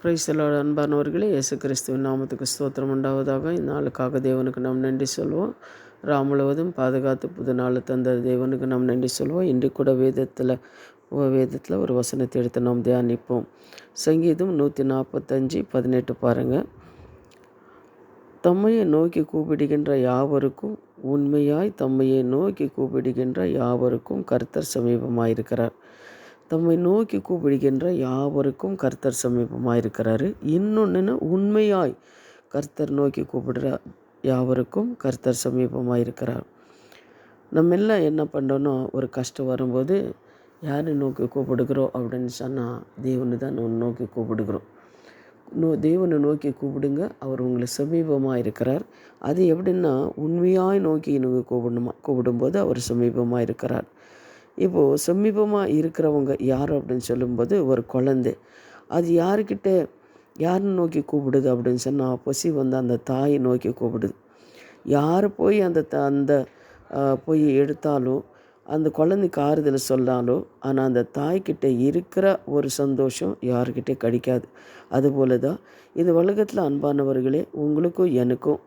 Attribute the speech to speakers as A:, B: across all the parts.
A: Praise the Lord. அன்பானவர்களே, இயேசு கிறிஸ்துவின் நாமத்துக்கு ஸ்தோத்திரம் உண்டாவதாக. இந்நாளுக்காக தேவனுக்கு நாம் நன்றி சொல்வோம். முழுவதும் பாதுகாத்து புது நாள் தந்த தேவனுக்கு நாம் நன்றி சொல்வோம். இன்று கூட வேதத்தில் ஒரு வசனத்தை எடுத்து நாம் தியானிப்போம். சங்கீதம் 145:18 பாருங்கள். தம்மையை நோக்கி கூப்பிடுகின்ற யாவருக்கும், உண்மையாய் தம்மையை நோக்கி கூப்பிடுகின்ற யாவருக்கும் கர்த்தர் சமீபமாயிருக்கிறார். தம்மை நோக்கி கூப்பிடுகின்ற யாவருக்கும் கர்த்தர் சமீபமாயிருக்கிறாரு. இன்னொன்று, உண்மையாய் கர்த்தர் நோக்கி கூப்பிடுற யாவருக்கும் கர்த்தர் சமீபமாயிருக்கிறார். நம்ம எல்லாம் என்ன பண்ணுறோன்னா, ஒரு கஷ்டம் வரும்போது யாரை நோக்கி கூப்பிடுகிறோம் அப்படின்னு சொன்னால் தேவனை தான் நோக்கி கூப்பிடுகிறோம். தேவனை நோக்கி கூப்பிடுங்க, அவர் உங்களுக்கு சமீபமாக இருக்கிறார். அது எப்படின்னா, உண்மையாய் நோக்கி நீங்கள் கூப்பிடும்போது அவர் சமீபமாக இருக்கிறார். இப்போது சமீபமாக இருக்கிறவங்க யார் அப்படின்னு சொல்லும்போது ஒரு குழந்தை. அது யாரை நோக்கி கூப்பிடுது அப்படின்னு சொன்னால், பசி வந்து அந்த தாயை நோக்கி கூப்பிடுது. யார் போய் அந்த போய் எடுத்தாலும், அந்த குழந்தைக்கு ஆறுதல் சொன்னாலும், ஆனால் அந்த தாய்கிட்ட இருக்கிற ஒரு சந்தோஷம் யாருக்கிட்டே கிடைக்காது. அதுபோல தான் இந்த உலகத்தில் அன்பானவர்களே, உங்களுக்கும் எனக்கும்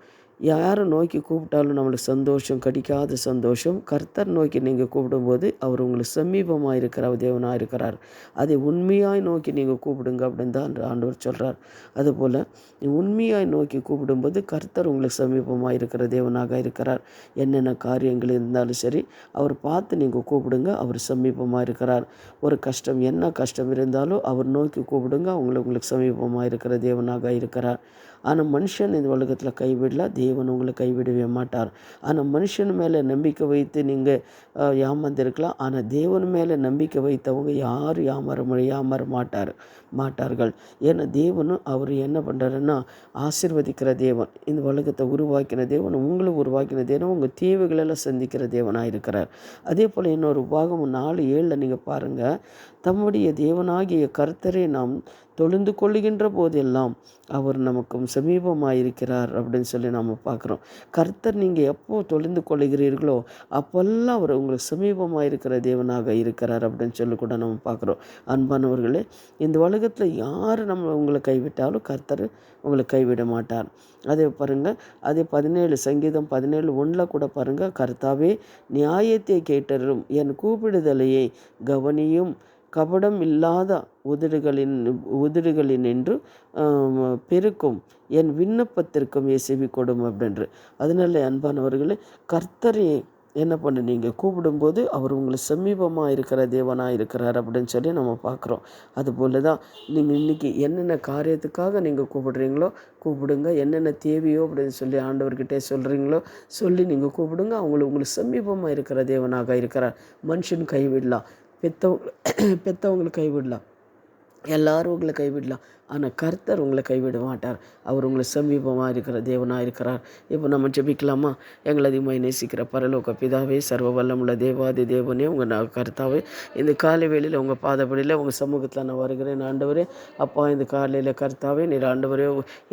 A: யாரை நோக்கி கூப்பிட்டாலும் நம்மளுக்கு சந்தோஷம் கிடைக்காத சந்தோஷம் கர்த்தர் நோக்கி நீங்கள் கூப்பிடும்போது அவர் உங்களுக்கு சமீபமாக இருக்கிற தேவனாக இருக்கிறார். அதை உண்மையாய் நோக்கி நீங்கள் கூப்பிடுங்க அப்படின்னு தான் ஆண்டவர் சொல்கிறார். அதுபோல் உண்மையாய் நோக்கி கூப்பிடும்போது கர்த்தர் உங்களுக்கு சமீபமாக இருக்கிற தேவனாக இருக்கிறார். என்னென்ன காரியங்கள் இருந்தாலும் சரி, அவர் பார்த்து நீங்கள் கூப்பிடுங்க, அவர் சமீபமாக இருக்கிறார். ஒரு கஷ்டம், என்ன கஷ்டம் இருந்தாலும் அவர் நோக்கி கூப்பிடுங்க, உங்களுக்கு சமீபமாக இருக்கிற தேவனாக இருக்கிறார். ஆனால் மனுஷன் இந்த உலகத்தில் கைவிடலாம், தேவன் உங்களை கைவிடவே மாட்டார். ஆனால் மனுஷன் மேலே நம்பிக்கை வைத்து நீங்கள் ஏமாந்திருக்கலாம், ஆனால் தேவன் மேலே நம்பிக்கை வைத்தவங்க யாரும் ஏமாற மாட்டார்கள். ஏன்னா தேவனும் அவர் என்ன பண்ணுறாருன்னா, ஆசீர்வதிக்கிற தேவன். இந்த உலகத்தை உருவாக்கின தேவன், உங்களை உருவாக்கின தேவன், உங்கள் தேவைகளெல்லாம் சந்திக்கிற தேவனாக இருக்கிறார். அதே போல் இன்னொரு பாகம் 4:7 நீங்கள் பாருங்கள். தம்முடைய தேவனாகிய கர்த்தரை நாம் தொழுந்து கொள்ளுகின்ற போதெல்லாம் அவர் நமக்கும் சமீபமாக இருக்கிறார் அப்படின்னு சொல்லி நாம் பார்க்குறோம். கர்த்தர் நீங்கள் எப்போ தொழுந்து கொள்ளுகிறீர்களோ அப்போல்லாம் அவர் உங்களுக்கு சமீபமாக இருக்கிற தேவனாக இருக்கிறார் அப்படின்னு சொல்லி கூட நம்ம பார்க்குறோம். அன்பானவர்களே, இந்த உலகத்தில் யார் உங்களை கைவிட்டாலும் கர்த்தர் உங்களை கைவிட மாட்டார். அதே பாருங்கள், அதே சங்கீதம் 17:1 கூட பாருங்கள். கர்த்தாவே, நியாயத்தை கேட்டரும், என் கூப்பிடுதலையை கவனியும், கபடம் இல்லாத உதடுகளினின்று பெருக்கும் என் விண்ணப்பத்திற்கும் செவி கொடும் அப்படின்று. அதனால அன்பானவர்களே, கர்த்தரை என்ன பண்ண நீங்கள் கூப்பிடும்போது அவர் உங்களுக்கு சமீபமாக இருக்கிற தேவனாக இருக்கிறார் அப்படின்னு சொல்லி நம்ம பார்க்குறோம். அதுபோல் தான் நீங்கள் இன்றைக்கி என்னென்ன காரியத்துக்காக நீங்கள் கூப்பிடுங்க, என்னென்ன தேவையோ அப்படின்னு சொல்லி ஆண்டவர்கிட்டே சொல்லி நீங்கள் கூப்பிடுங்க, உங்களுக்கு சமீபமாக இருக்கிற தேவனாக இருக்கிறார். மனுஷன் கைவிடலாம், பெற்றவங்களை கைவிடலாம், எல்லாரும் உங்களை கைவிடலாம், ஆனால் கர்த்தர் உங்களை கைவிட மாட்டார். அவர் உங்களை சமீபமாக இருக்கிற தேவனாக இருக்கிறார். இப்போ நம்ம ஜெபிக்கலாமா? எங்களை அதிகமாக நேசிக்கிற பரலோக பிதாவே, சர்வ வல்லமுள்ள தேவாதி தேவனே, உங்கள் கர்த்தாவே, இந்த காலை வேளையில் உங்கள் பாதப்படியில் உங்கள் சமூகத்தில் நான் வருகிறேன் ஆண்டவரே. அப்பா, இந்த காலையில் கர்த்தாவே நீர் ஆண்டவரே,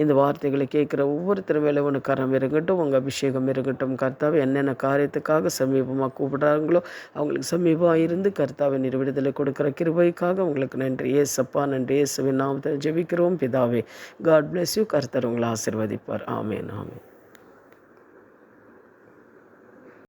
A: இந்த வார்த்தைகளை கேட்குற ஒவ்வொருத்தர் மேலே உனக்கு கரம் இருக்கட்டும், உங்கள் அபிஷேகம் இருக்கட்டும். கர்த்தாவே, என்னென்ன காரியத்துக்காக சமீபமாக கூப்பிடுறாங்களோ அவங்களுக்கு சமீபமாக இருந்து கர்த்தாவை நீர் விடுதலை கொடுக்குற கிருபைக்காக உங்களுக்கு நன்றி ஏசப்பா. நன்றி இயேசுவின் நாமத்தில் ஜெபிக்கிறோம் பிதாவே. God bless you. கர்த்தர் உங்களை ஆசீர்வதிப்பார். ஆமேன், ஆமேன்.